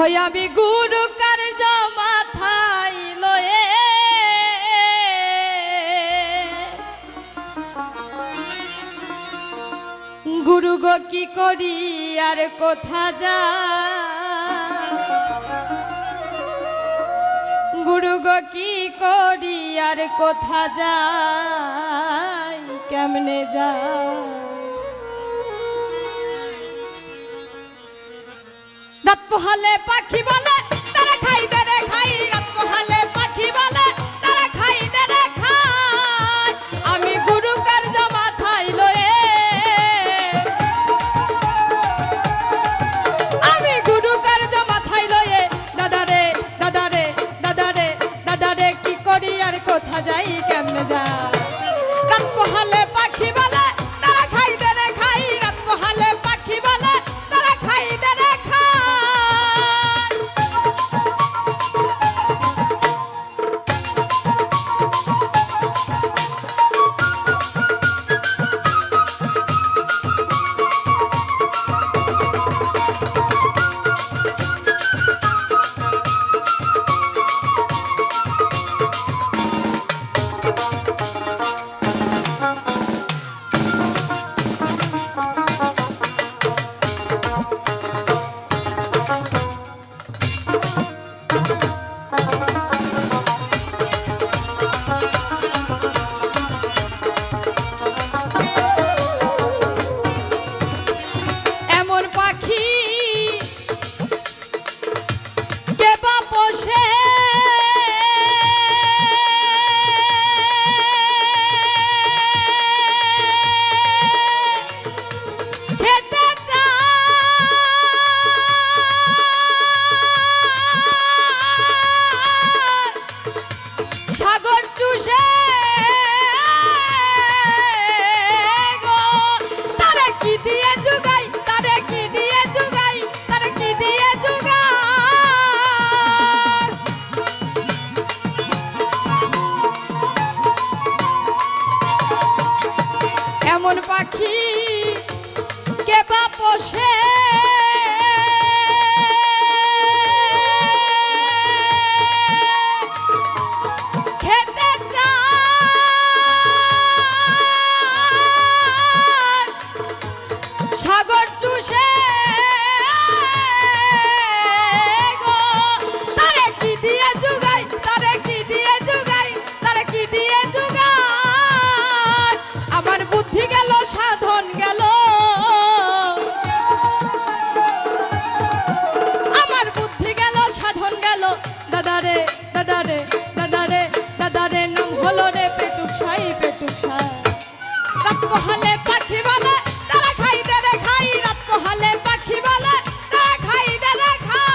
ওই আমি গুরু কার্য মাথায় লয়ে গুরু গো কি করি আর কোথা যা গুরু গো কি করি আর কোথা যাই কেমনে যা রাত পোহালে পাখি বলে তারা খাই দেরে খাই রাত পোহালে পাখি বলে তারা খাই দেরে খাই আমি গুরু কার্য মাথায় লয়ে আমি গুরু কার্য মাথায় লয়ে দাদারে দাদারে দাদারে দাদারে কি করি আর কোথা যাই কেমনে যা রাত পোহালে পাখি বলে তারা খাই দেরে খাই রাত পোহালে পাখি বলে তারা খাই দেরে পাখি কে বা পোষে খেতে চায় সাগর চুষে গো তারে কি দিয়ে জুগাই তারে কি দিয়ে জুগাই তারে কি দিয়ে জুগাই আমার বুদ্ধি গেল সাধন গেল আমার বুদ্ধি গেল সাধন গেল দাদারে দাদারে দাদারে দাদারে নাম হলো রে পেটুক সাই রাত পোহালে পাখি বলে তারা খাই দেরে খাই রাত পোহালে পাখি বলে তারা খাই দেরে খাই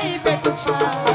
সাই পেটুক সাই